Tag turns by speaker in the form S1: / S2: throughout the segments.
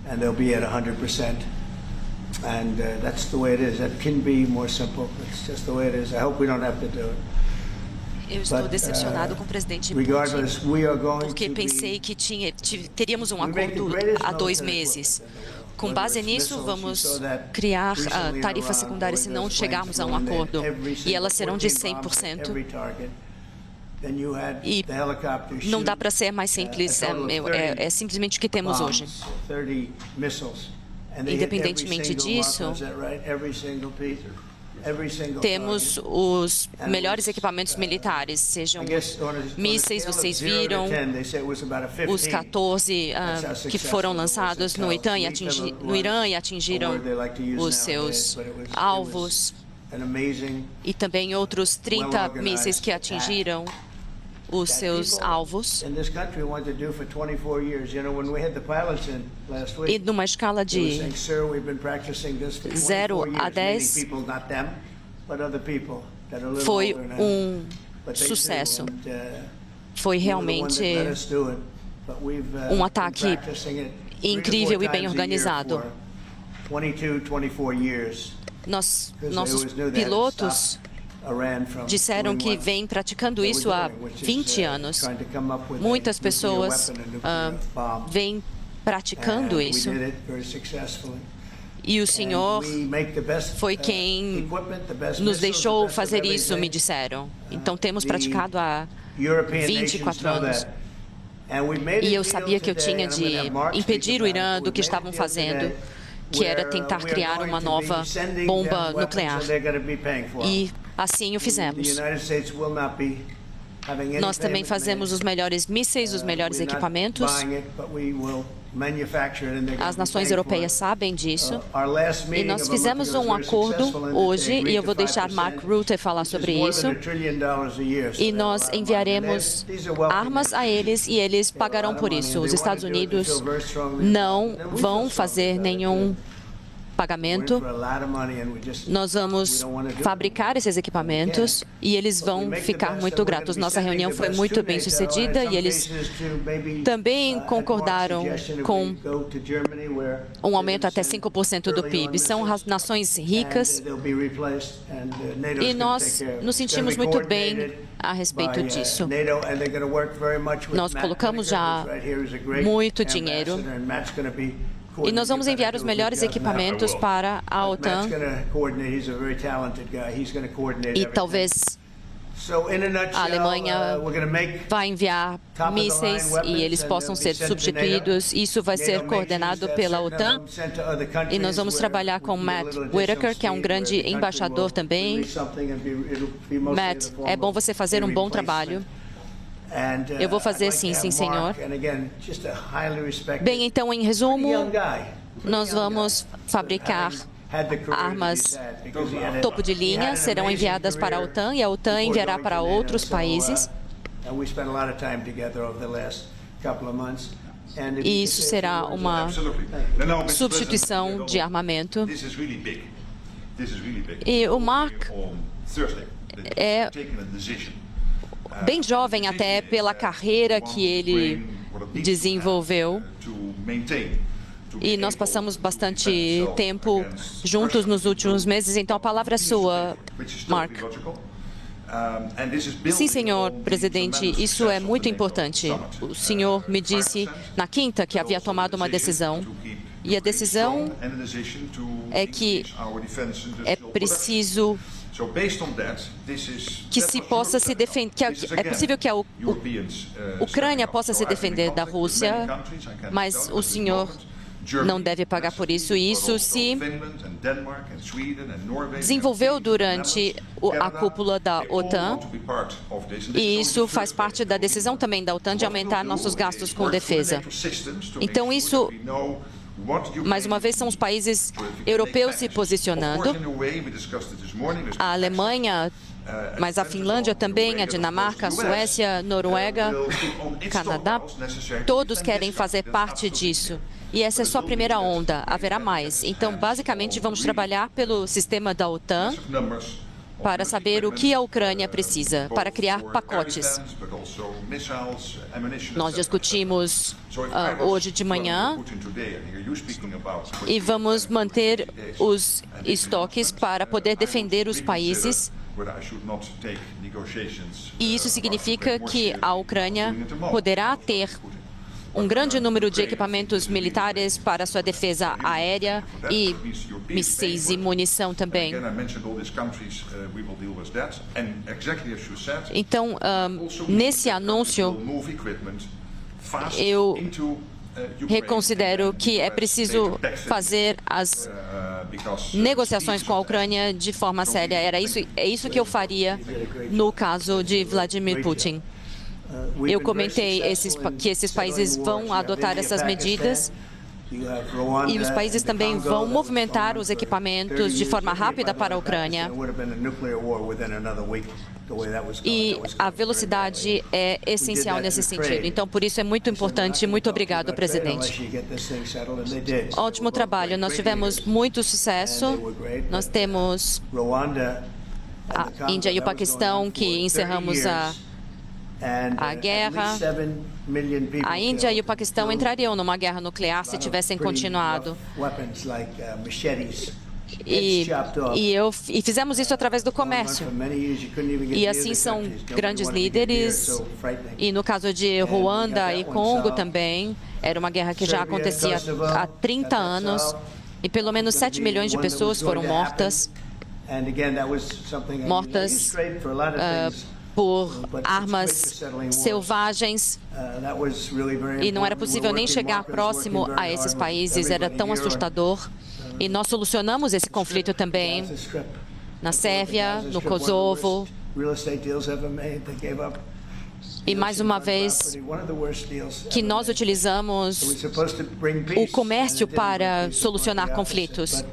S1: and they'll be at 100%. And that's the way it is. It can be more simple. It's just the way it is. I hope we don't have to do it.
S2: Eu estou decepcionado com o presidente Putin, porque pensei que teríamos um acordo há 2 meses. Com base nisso, vamos criar tarifas secundárias se não chegarmos a um acordo, e elas serão de 100%. E não dá para ser mais simples, é simplesmente o que temos hoje. Independentemente disso, temos os melhores equipamentos militares, sejam mísseis, vocês viram, os 14 que foram lançados no Irã e atingiram os seus alvos, e também outros 30 mísseis que atingiram os seus alvos. E numa escala de 0 a 10, foi um sucesso. Foi realmente um ataque incrível e bem organizado. Nossos pilotos disseram que vêm praticando isso há 20 anos. Muitas pessoas vêm praticando isso. E o Senhor foi quem nos deixou fazer isso, me disseram. Então, temos praticado há 24 anos. E eu sabia que eu tinha de impedir o Irã do que estavam fazendo, que era tentar criar uma nova bomba nuclear. E assim o fizemos. Nós também fazemos os melhores mísseis, os melhores equipamentos. As nações europeias sabem disso. E nós fizemos um acordo hoje, e eu vou deixar Mark Rutte falar sobre isso. E nós enviaremos armas a eles e eles pagarão por isso. Os Estados Unidos não vão fazer nenhum pagamento. Nós vamos fabricar esses equipamentos e eles vão ficar muito gratos. Nossa reunião foi muito bem sucedida e eles também concordaram com um aumento até 5% do PIB. São nações ricas e nós nos sentimos muito bem a respeito disso. Nós colocamos já muito dinheiro e nós vamos enviar os melhores equipamentos para a OTAN. E talvez a Alemanha vai enviar mísseis e eles possam ser substituídos. Isso vai ser coordenado pela OTAN. E nós vamos trabalhar com Matt Whitaker, que é um grande embaixador também. Matt, é bom você fazer um bom trabalho. Eu vou fazer sim, sim, senhor. Bem, então, em resumo, nós vamos fabricar armas topo de linha, serão enviadas para a OTAN e a OTAN enviará para outros países. E isso será uma substituição de armamento. E o Mark é bem jovem até pela carreira que ele desenvolveu. E nós passamos bastante tempo juntos nos últimos meses, então a palavra é sua, Mark. Sim, senhor presidente, isso é muito importante. O senhor me disse na quinta que havia tomado uma decisão. E a decisão é que é preciso que se possa se defender, que é possível que a Ucrânia possa se defender da Rússia, mas o senhor não deve pagar por isso. E isso se desenvolveu durante a cúpula da OTAN, e isso faz parte da decisão também da OTAN de aumentar nossos gastos com defesa. Então, isso, mais uma vez, são os países europeus se posicionando. A Alemanha, mas a Finlândia também, a Dinamarca, a Suécia, a Noruega, Canadá, todos querem fazer parte disso. E essa é só a primeira onda, haverá mais. Então, basicamente, vamos trabalhar pelo sistema da OTAN para saber o que a Ucrânia precisa para criar pacotes. Nós discutimos hoje de manhã e vamos manter os estoques para poder defender os países. E isso significa que a Ucrânia poderá ter um grande número de equipamentos militares para sua defesa aérea e mísseis e munição também. Então, nesse anúncio, eu reconsidero que é preciso fazer as negociações com a Ucrânia de forma séria. É isso que eu faria no caso de Vladimir Putin. Eu comentei que esses países vão adotar essas medidas e os países também vão movimentar os equipamentos de forma rápida para a Ucrânia. E a velocidade é essencial nesse sentido. Então, por isso é muito importante. Muito obrigado, presidente. Ótimo trabalho. Nós tivemos muito sucesso. Nós temos a Índia e o Paquistão, que encerramos a guerra. A Índia e o Paquistão entrariam numa guerra nuclear se tivessem continuado. E fizemos isso através do comércio. E assim são grandes líderes. E no caso de Ruanda e Congo também, era uma guerra que já acontecia há 30 anos. E pelo menos 7 milhões de pessoas foram mortas por armas selvagens, e não era possível nem chegar próximo a esses países, era tão assustador. E nós solucionamos esse conflito também na Sérvia, no Kosovo. E mais uma vez, que nós utilizamos o comércio para solucionar conflitos.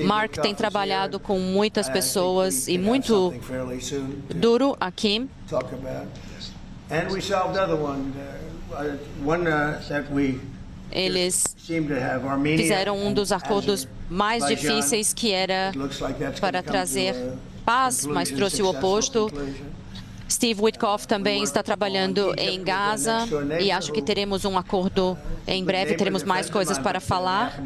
S2: Mark tem trabalhado com muitas pessoas e muito duro aqui. Eles fizeram um dos acordos mais difíceis, que era para trazer paz, mas trouxe o oposto. Steve Witkoff também está trabalhando em Gaza e acho que teremos um acordo em breve, teremos mais coisas para falar.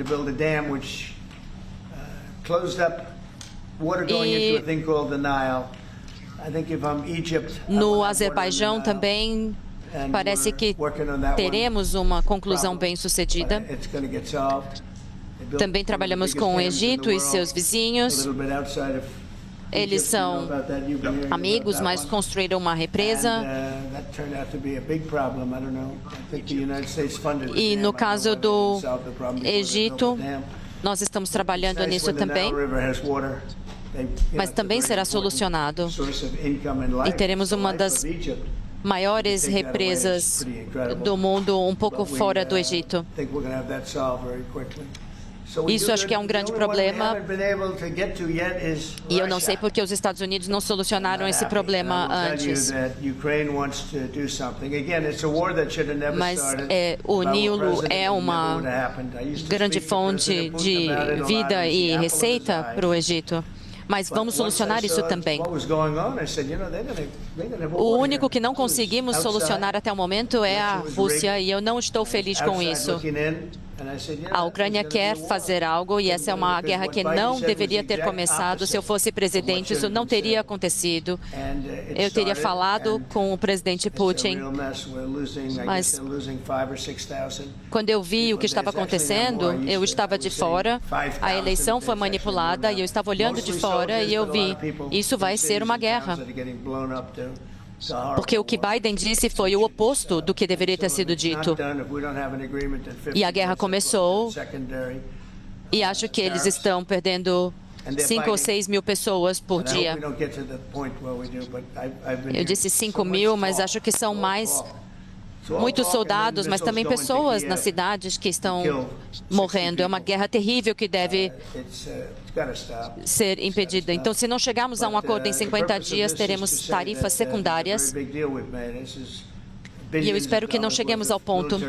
S2: E no Azerbaijão também parece que teremos uma conclusão bem-sucedida. Também trabalhamos com o Egito e seus vizinhos. Eles são amigos, mas construíram uma represa. E no caso do Egito, nós estamos trabalhando nisso também, mas também será solucionado. E teremos uma das maiores represas do mundo um pouco fora do Egito. Isso acho que é um grande problema e eu não sei por que os Estados Unidos não solucionaram esse problema antes. Mas o Nilo é uma grande fonte de vida e receita para o Egito. Mas vamos solucionar isso também. O único que não conseguimos solucionar até o momento é a Rússia, e eu não estou feliz com isso. A Ucrânia quer fazer algo e essa é uma guerra que não deveria ter começado. Se eu fosse presidente, isso não teria acontecido. Eu teria falado com o presidente Putin, mas quando eu vi o que estava acontecendo, eu estava de fora, a eleição foi manipulada e eu estava olhando de fora e eu vi, isso vai ser uma guerra. Porque o que Biden disse foi o oposto do que deveria ter sido dito. E a guerra começou, e acho que eles estão perdendo 5 ou 6 mil pessoas por dia. Eu disse 5 mil, mas acho que são mais muitos soldados, mas também pessoas nas cidades que estão morrendo. É uma guerra terrível que deve ser impedida. Então, se não chegarmos a um acordo em 50 dias, teremos tarifas secundárias. E eu espero que não cheguemos ao ponto.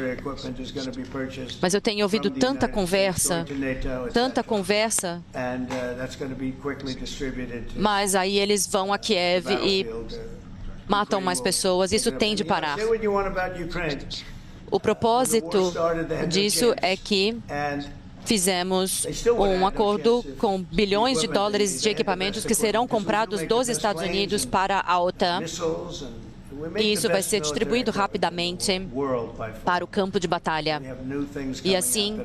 S2: Mas eu tenho ouvido tanta conversa, mas aí eles vão a Kiev e matam mais pessoas. Isso tem de parar. O propósito disso é que fizemos um acordo com bilhões de dólares de equipamentos que serão comprados dos Estados Unidos para a OTAN. E isso vai ser distribuído rapidamente para o campo de batalha. E assim,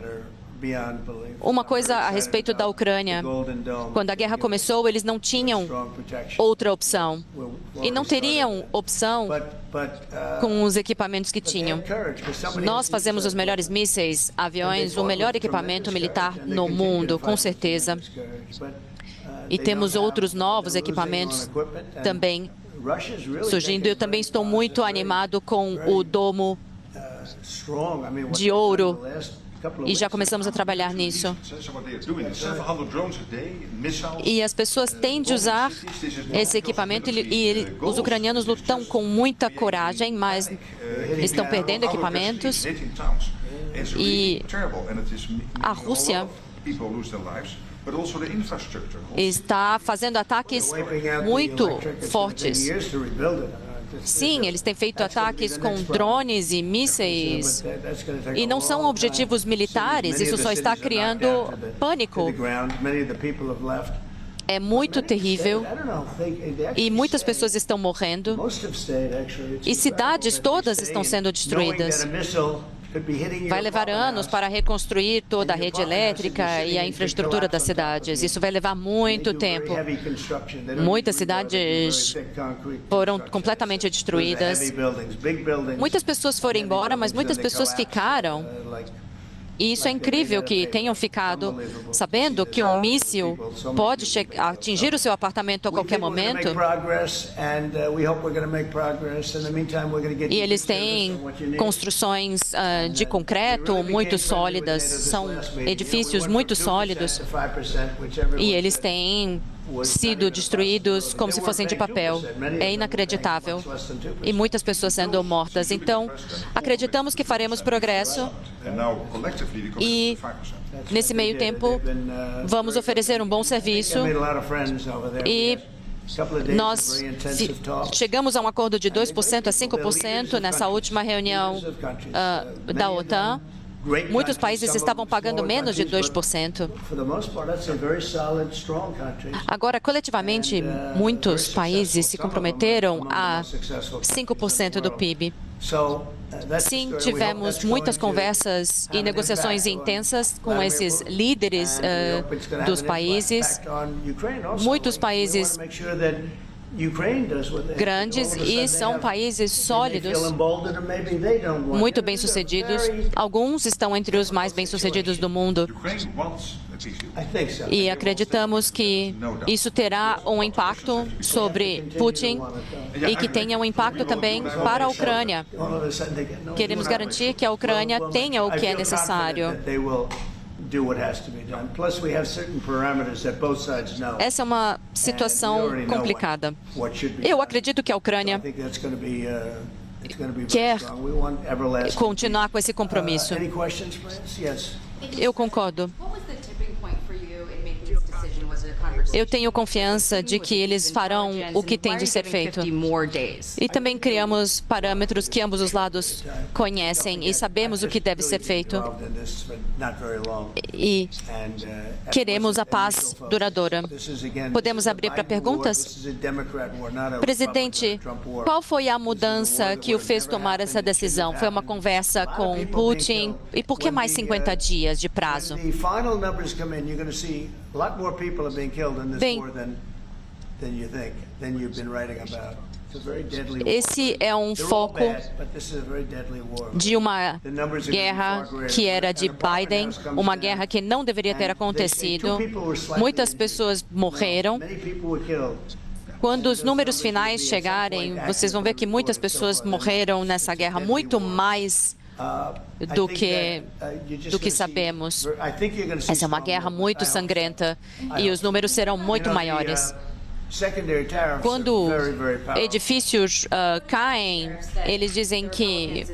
S2: uma coisa a respeito da Ucrânia. Quando a guerra começou, eles não tinham outra opção. E não teriam opção com os equipamentos que tinham. Nós fazemos os melhores mísseis, aviões, o melhor equipamento militar no mundo, com certeza. E temos outros novos equipamentos também surgindo. Eu também estou muito animado com o domo de ouro e já começamos a trabalhar nisso. E as pessoas têm de usar esse equipamento e os ucranianos lutam com muita coragem, mas estão perdendo equipamentos. E a Rússia está fazendo ataques muito fortes. Sim, eles têm feito ataques com drones e mísseis, e não são objetivos militares, isso só está criando pânico. É muito terrível, e muitas pessoas estão morrendo, e cidades todas estão sendo destruídas. Vai levar anos para reconstruir toda a rede elétrica e a infraestrutura das cidades. Isso vai levar muito tempo. Muitas cidades foram completamente destruídas. Muitas pessoas foram embora, mas muitas pessoas ficaram. E isso é incrível que tenham ficado sabendo que um míssil pode atingir o seu apartamento a qualquer momento. E eles têm construções de concreto muito sólidas, são edifícios muito sólidos, e eles têm sido destruídos como se fossem de papel. É inacreditável. E muitas pessoas sendo mortas. Então, acreditamos que faremos progresso e, nesse meio tempo, vamos oferecer um bom serviço e nós chegamos a um acordo de 2% a 5% nessa última reunião da OTAN. Muitos países estavam pagando menos de 2%. Agora, coletivamente, muitos países se comprometeram a 5% do PIB. Sim, tivemos muitas conversas e negociações intensas com esses líderes dos países. Muitos países grandes e são países sólidos, muito bem-sucedidos. Alguns estão entre os mais bem-sucedidos do mundo. E acreditamos que isso terá um impacto sobre Putin e que tenha um impacto também para a Ucrânia. Queremos garantir que a Ucrânia tenha o que é necessário. Essa é uma situação complicada. Eu acredito que a Ucrânia quer continuar com esse compromisso. Eu concordo. Eu tenho confiança de que eles farão o que tem de ser feito. E também criamos parâmetros que ambos os lados conhecem e sabemos o que deve ser feito. E queremos a paz duradoura. Podemos abrir para perguntas? Presidente, qual foi a mudança que o fez tomar essa decisão? Foi uma conversa com Putin? E por que mais 50 dias de prazo? Bem, esse é um foco de uma guerra que era de Biden, uma guerra que não deveria ter acontecido. Muitas pessoas morreram. Quando os números finais chegarem, vocês vão ver que muitas pessoas morreram nessa guerra, muito mais do que sabemos. Essa é uma guerra muito sangrenta e os números serão muito maiores. Quando edifícios caem, eles dizem que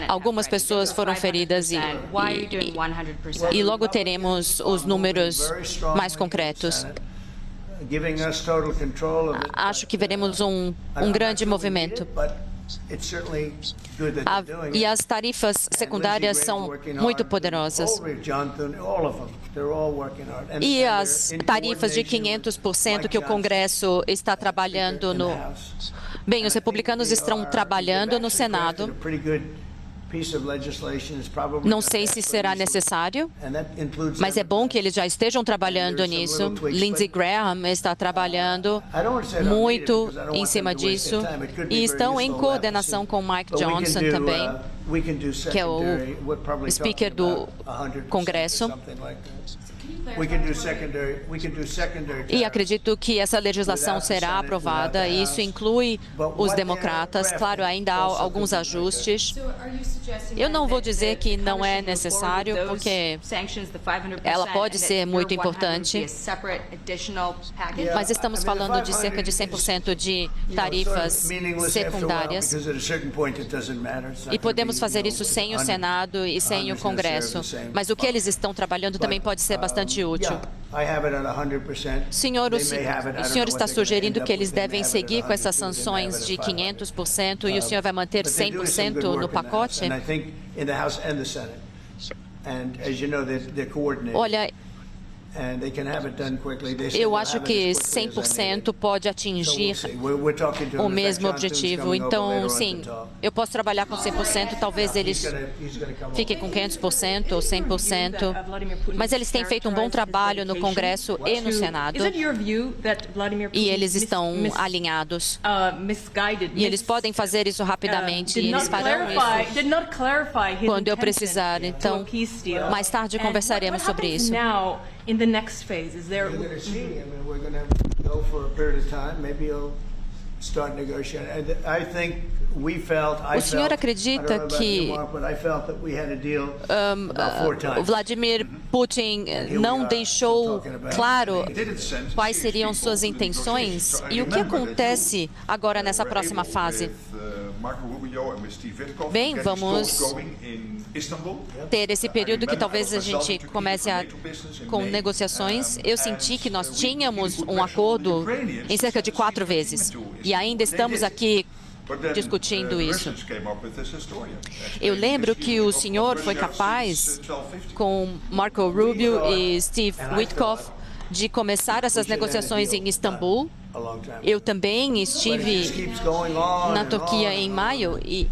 S2: algumas pessoas foram feridas e logo teremos os números mais concretos. Acho que veremos um grande movimento. E as tarifas secundárias são muito poderosas. E as tarifas de 500% que o Congresso está trabalhando no... Bem, os republicanos estão trabalhando no Senado. Não sei se será necessário, mas é bom que eles já estejam trabalhando nisso. Lindsey Graham está trabalhando muito em cima disso e estão em coordenação com Mike Johnson também, que é o Speaker do Congresso. E acredito que essa legislação será aprovada, e isso inclui os democratas. Claro, ainda há alguns ajustes. Eu não vou dizer que não é necessário, porque ela pode ser muito importante, mas estamos falando de cerca de 100% de tarifas secundárias, e podemos fazer isso sem o Senado e sem o Congresso, mas o que eles estão trabalhando também pode ser bastante útil. Senhor, o senhor está sugerindo que eles devem seguir com essas sanções de 500% e o senhor vai manter 100% no pacote? Olha, eu acho que 100% pode atingir o mesmo objetivo. Então, sim, eu posso trabalhar com 100%, talvez eles fiquem com 500% ou 100%, mas eles têm feito um bom trabalho no Congresso e no Senado, e eles estão alinhados. E eles podem fazer isso rapidamente, e eles farão isso quando eu precisar. Então, mais tarde conversaremos sobre isso.
S3: In the next phase, is there?
S1: You're going to see. I mean, we're going to go for a period of time. Maybe you'll start negotiating. I think we felt.
S2: O senhor acredita que Vladimir Putin não deixou claro quais seriam suas intenções? E o que acontece agora nessa próxima fase? Bem, vamos ter esse período que talvez a gente comece com negociações. Eu senti que nós tínhamos um acordo em cerca de 4 vezes. E ainda estamos aqui discutindo isso. Eu lembro que o senhor foi capaz, com Marco Rubio e Steve Witkoff, de começar essas negociações em Istambul. Eu também estive na Turquia em maio e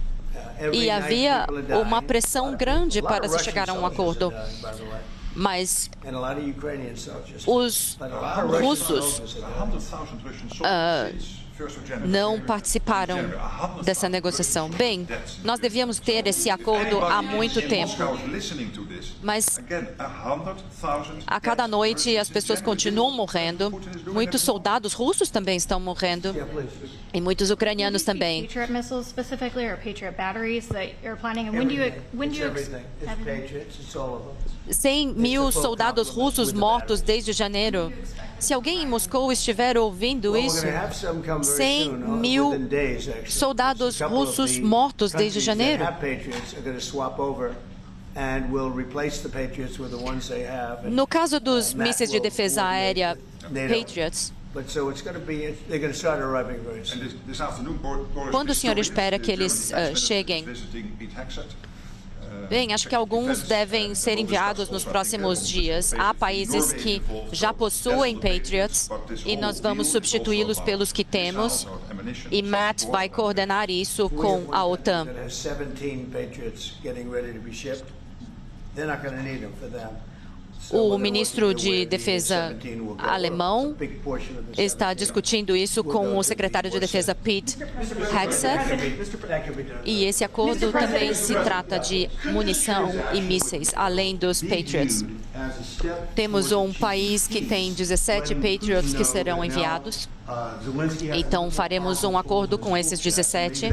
S2: havia uma pressão grande para se chegar a um acordo. Mas os russos não participaram dessa negociação. Bem, nós devíamos ter esse acordo há muito tempo, mas a cada noite as pessoas continuam morrendo. Muitos soldados russos também estão morrendo e muitos ucranianos também.
S4: Patriot missiles specifically, or Patriot batteries that you're planning, and when do you
S2: 100 mil soldados russos mortos desde janeiro. Se alguém em Moscou estiver ouvindo isso, 100 mil soldados russos mortos desde janeiro. No caso dos mísseis de defesa aérea Patriots, quando o senhor espera que eles cheguem? Bem, acho que alguns devem ser enviados nos próximos dias. Há países que já possuem Patriots e nós vamos substituí-los pelos que temos. E Matt vai coordenar isso com a OTAN. O ministro de Defesa alemão está discutindo isso com o secretário de Defesa Pete Hegseth. E esse acordo também se trata de munição e mísseis, além dos Patriots. Temos um país que tem 17 Patriots que serão enviados. Então, faremos um acordo com esses 17.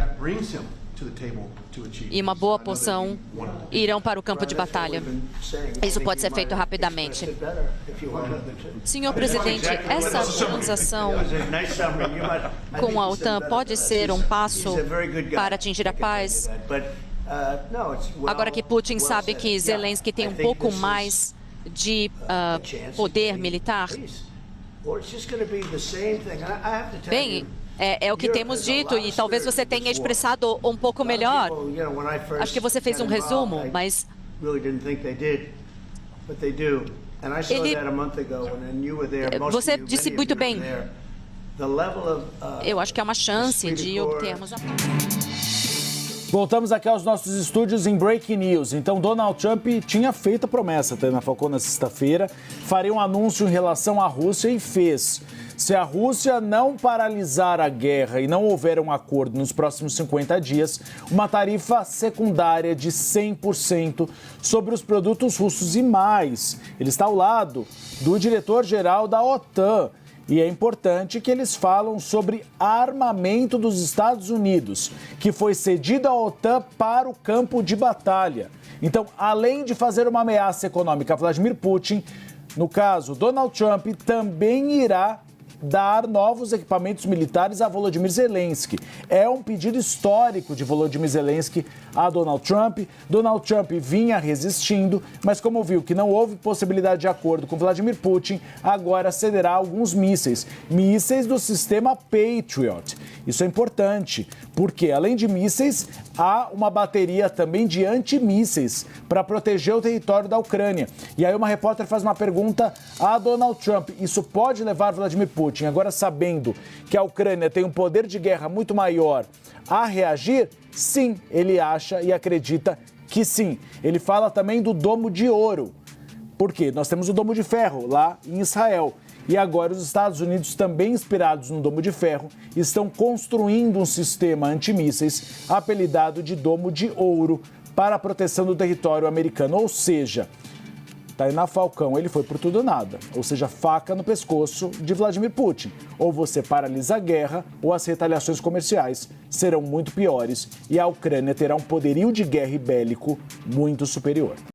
S2: e uma boa porção irão para o campo de batalha. Isso pode ser feito rapidamente. Senhor presidente, essa transação com a OTAN pode ser um passo para atingir a paz? Agora que Putin sabe que Zelensky tem um pouco mais de poder militar? Bem, é o que temos dito e talvez você tenha expressado um pouco melhor. Acho que você fez um resumo, mas você disse muito bem. Eu acho que é uma chance de obtermos a paz.
S5: Voltamos aqui aos nossos estúdios em Breaking News. Então, Donald Trump tinha feito a promessa, Tânia Falcão, na sexta-feira, faria um anúncio em relação à Rússia e fez. Se a Rússia não paralisar a guerra e não houver um acordo nos próximos 50 dias, uma tarifa secundária de 100% sobre os produtos russos e mais. Ele está ao lado do diretor-geral da OTAN. E é importante que eles falam sobre armamento dos Estados Unidos, que foi cedido à OTAN para o campo de batalha. Então, além de fazer uma ameaça econômica a Vladimir Putin, no caso, Donald Trump também irá dar novos equipamentos militares a Volodymyr Zelensky. É um pedido histórico de Volodymyr Zelensky a Donald Trump. Donald Trump vinha resistindo, mas como viu que não houve possibilidade de acordo com Vladimir Putin, agora cederá alguns mísseis do sistema Patriot. Isso é importante, porque além de mísseis, há uma bateria também de antimísseis para proteger o território da Ucrânia. E aí uma repórter faz uma pergunta a Donald Trump. Isso pode levar Vladimir Putin, agora sabendo que a Ucrânia tem um poder de guerra muito maior, a reagir? Sim, ele acha e acredita que sim. Ele fala também do domo de ouro. Por quê? Nós temos o domo de ferro lá em Israel. E agora os Estados Unidos, também inspirados no domo de ferro, estão construindo um sistema antimísseis apelidado de domo de ouro para a proteção do território americano. Ou seja, Tainá Falcão, ele foi por tudo ou nada. Ou seja, faca no pescoço de Vladimir Putin. Ou você paralisa a guerra, ou as retaliações comerciais serão muito piores e a Ucrânia terá um poderio de guerra e bélico muito superior.